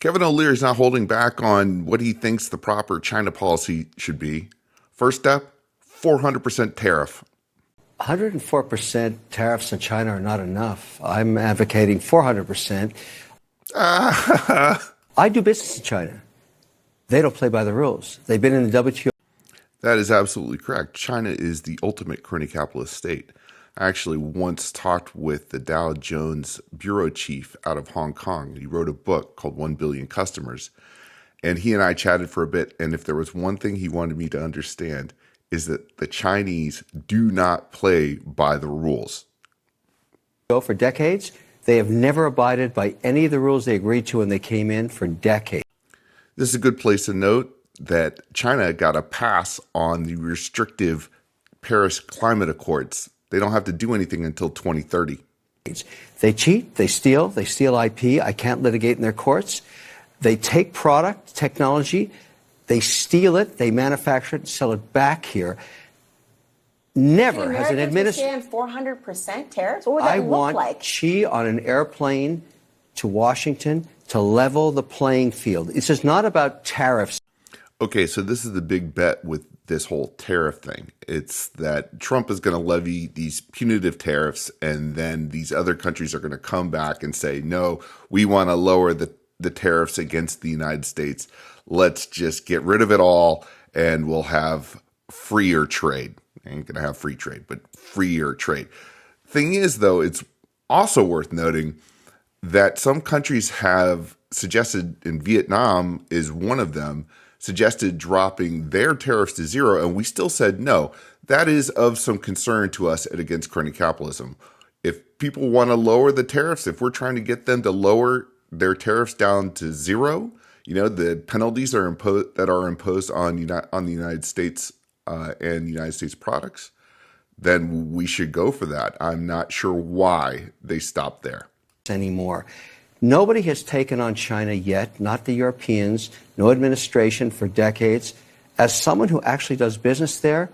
Kevin O'Leary is not holding back on what he thinks the proper China policy should be. First step, 400% tariff. 104% tariffs in China are not enough. I'm advocating 400%. I do business in China. They don't play by the rules. They've been in the WTO. That is absolutely correct. China is the ultimate crony capitalist state. I actually once talked with the Dow Jones bureau chief out of Hong Kong. He wrote a book called 1 Billion Customers. And he and I chatted for a bit. And if there was one thing he wanted me to understand, is that the Chinese do not play by the rules. For decades, they have never abided by any of the rules they agreed to when they came in for decades. This is a good place to note that China got a pass on the restrictive Paris Climate Accords. They don't have to do anything until 2030. They cheat, they steal IP. I can't litigate in their courts. They take product, technology, they steal it, they manufacture it and sell it back here. Never has an administration. 400% tariffs? What would that look like? I want Xi on an airplane to Washington to level the playing field. This is not about tariffs. Okay, so this is the big bet with this whole tariff thing. It's that Trump is going to levy these punitive tariffs, and then these other countries are going to come back and say, no, we want to lower the tariffs against the United States. Let's just get rid of it all, and we'll have freer trade. Ain't going to have free trade, but freer trade. Thing is, though, it's also worth noting that some countries have suggested, and Vietnam is one of them, suggested dropping their tariffs to zero, and we still said no. That is of some concern to us at Against Crony Capitalism. If people want to lower the tariffs, if we're trying to get them to lower their tariffs down to zero, the penalties are imposed on the United States and United States products, then we should go for that. I'm not sure why they stopped there. Anymore. Nobody has taken on China yet, not the Europeans, no administration for decades. As someone who actually does business there,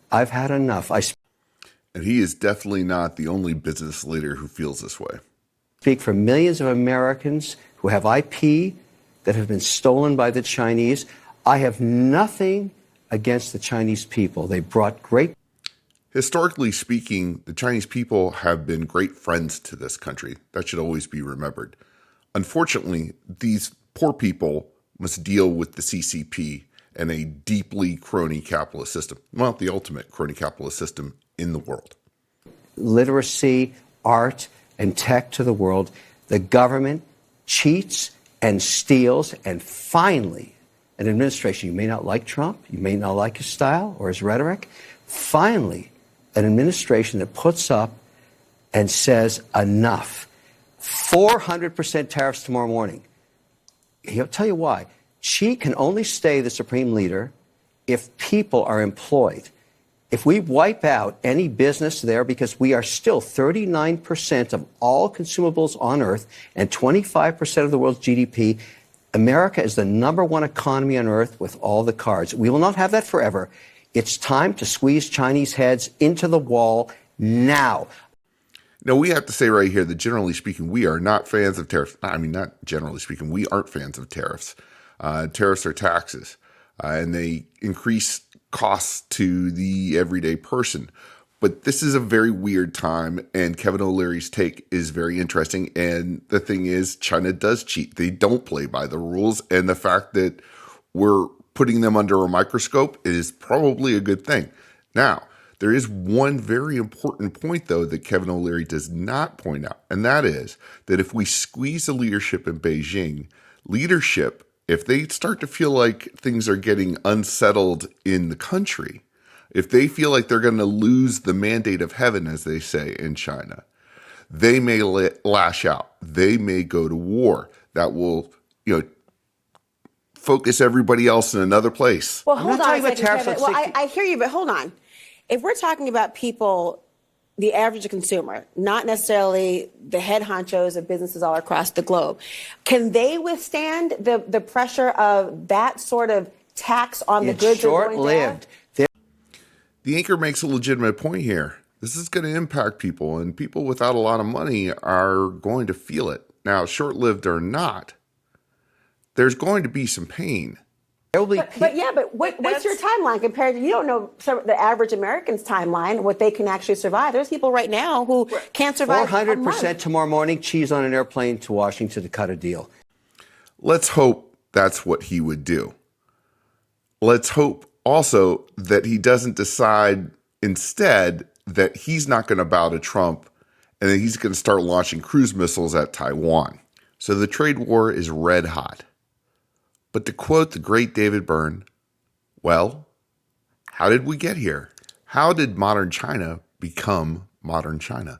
I've had enough. And he is definitely not the only business leader who feels this way. Speak for millions of Americans who have IP that have been stolen by the Chinese. I have nothing against the Chinese people. They brought great. Historically speaking, the Chinese people have been great friends to this country. That should always be remembered. Unfortunately, these poor people must deal with the CCP and a deeply crony capitalist system. Well, the ultimate crony capitalist system in the world. Literacy, art, and tech to the world. The government cheats and steals, and finally, an administration, you may not like Trump, you may not like his style or his rhetoric, finally, an administration that puts up and says enough. 400% tariffs tomorrow morning. He'll tell you why. Xi can only stay the supreme leader if people are employed. If we wipe out any business there, because we are still 39% of all consumables on Earth and 25% of the world's GDP, America is the #1 economy on Earth with all the cards. We will not have that forever. It's time to squeeze Chinese heads into the wall now. Now, we have to say right here that generally speaking, we are not fans of tariffs. I mean, not generally speaking, we aren't fans of tariffs. Tariffs are taxes, and they increase costs to the everyday person. But this is a very weird time, and Kevin O'Leary's take is very interesting. And the thing is, China does cheat. They don't play by the rules. And the fact that we're putting them under a microscope is probably a good thing. Now, there is one very important point, though, that Kevin O'Leary does not point out. And that is that if we squeeze the leadership in Beijing, if they start to feel like things are getting unsettled in the country, if they feel like they're going to lose the mandate of heaven, as they say in China, they may lash out. They may go to war. That will, focus everybody else in another place. Well, hold on a second, Kevin. Well, I hear you, but hold on. If we're talking about people, the average consumer, not necessarily the head honchos of businesses all across the globe, can they withstand the pressure of that sort of tax on the goods? It's short-lived. The anchor makes a legitimate point here. This is going to impact people, and people without a lot of money are going to feel it. Now, short-lived or not, there's going to be some pain. But what's your timeline compared to, you don't know the average American's timeline, what they can actually survive. There's people right now who can't survive 400% tomorrow morning, cheese on an airplane to Washington to cut a deal. Let's hope that's what he would do. Let's hope also that he doesn't decide instead that he's not going to bow to Trump and that he's going to start launching cruise missiles at Taiwan. So the trade war is red hot. But to quote the great David Byrne, well, how did we get here? How did modern China become modern China?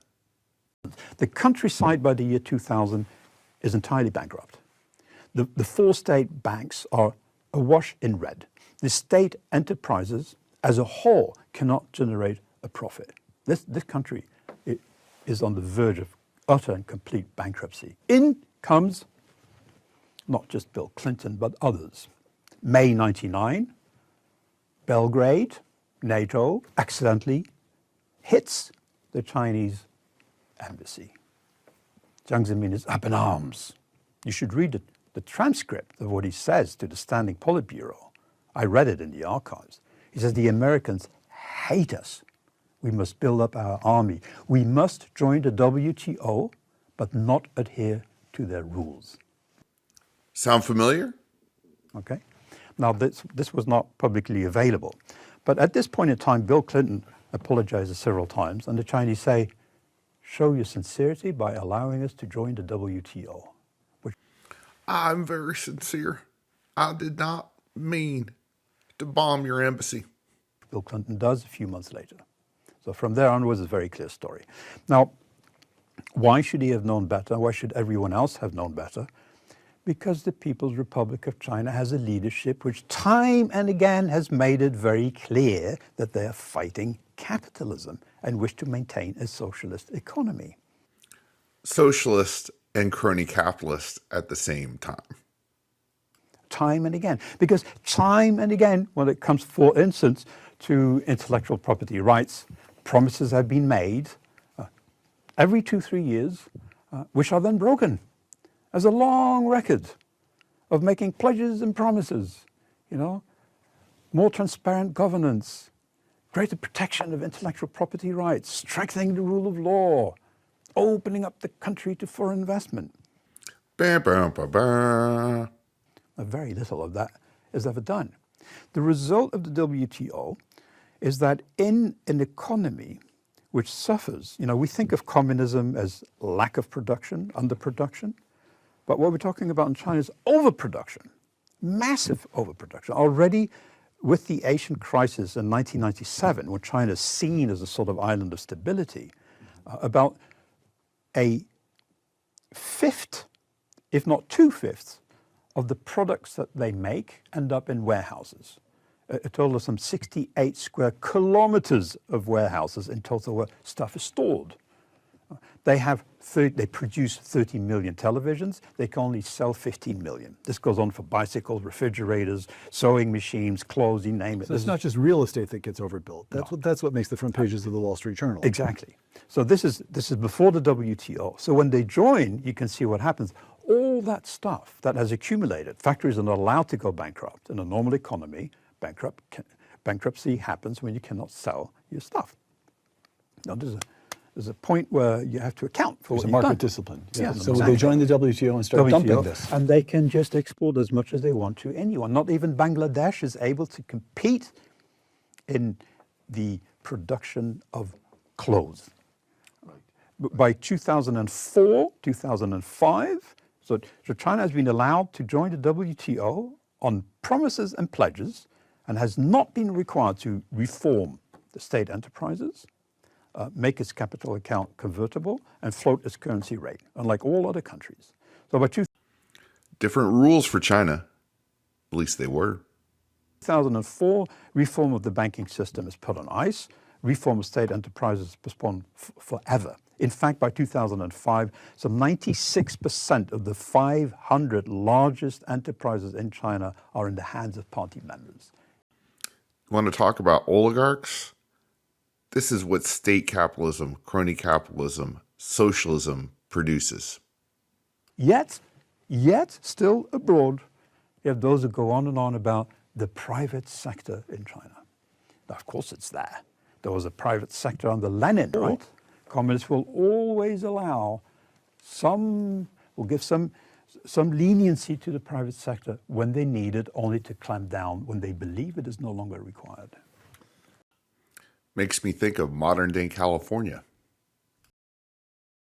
The countryside by the year 2000 is entirely bankrupt. The four state banks are awash in red. The state enterprises as a whole cannot generate a profit. This country is on the verge of utter and complete bankruptcy. In comes not just Bill Clinton, but others. May 99, Belgrade, NATO, accidentally hits the Chinese embassy. Jiang Zemin is up in arms. You should read the transcript of what he says to the Standing Politburo. I read it in the archives. He says, the Americans hate us. We must build up our army. We must join the WTO, but not adhere to their rules. Sound familiar? Okay. Now, this was not publicly available. But at this point in time, Bill Clinton apologizes several times, and the Chinese say, show your sincerity by allowing us to join the WTO. I'm very sincere. I did not mean to bomb your embassy. Bill Clinton does a few months later. So from there onwards, it's a very clear story. Now, why should he have known better? Why should everyone else have known better? Because the People's Republic of China has a leadership which time and again has made it very clear that they are fighting capitalism and wish to maintain a socialist economy. Socialist and crony capitalist at the same time. Time and again. Because time and again, when it comes, for instance, to intellectual property rights, promises have been made every 2-3 years, which are then broken. There's a long record of making pledges and promises, more transparent governance, greater protection of intellectual property rights, strengthening the rule of law, opening up the country to foreign investment. Bah, bah, bah, bah. Very little of that is ever done. The result of the WTO is that in an economy which suffers, we think of communism as lack of production, underproduction, but what we're talking about in China is overproduction, massive overproduction. Already with the Asian crisis in 1997, when China is seen as a sort of island of stability, about a fifth, if not 2/5, of the products that they make end up in warehouses. A total of some 68 square kilometers of warehouses in total where stuff is stored. They produce 30 million televisions. They can only sell 15 million. This goes on for bicycles, refrigerators, sewing machines, clothes, you name it. So it's not just real estate that gets overbuilt. That's what makes the front pages of the Wall Street Journal. Exactly. So this is before the WTO. So when they join, you can see what happens. All that stuff that has accumulated, factories are not allowed to go bankrupt. In a normal economy, bankruptcy happens when you cannot sell your stuff. Now, there's a point where you have to account for what you've done. Market discipline. Yeah, So exactly. they join the WTO and start dumping this. And they can just export as much as they want to anyone. Not even Bangladesh is able to compete in the production of clothes. Right. By 2004, 2005, so China has been allowed to join the WTO on promises and pledges and has not been required to reform the state enterprises, make its capital account convertible, and float its currency rate, unlike all other countries. So by Different rules for China. At least they were. 2004, reform of the banking system is put on ice. Reform of state enterprises is postponed forever. In fact, by 2005, some 96% of the 500 largest enterprises in China are in the hands of party members. You want to talk about oligarchs? This is what state capitalism, crony capitalism, socialism produces. Yet still abroad, You have those who go on and on about the private sector in China. Now, of course, it's there. There was a private sector under Lenin, right? Communists will always allow will give some leniency to the private sector when they need it, only to clamp down when they believe it is no longer required. Makes me think of modern day California.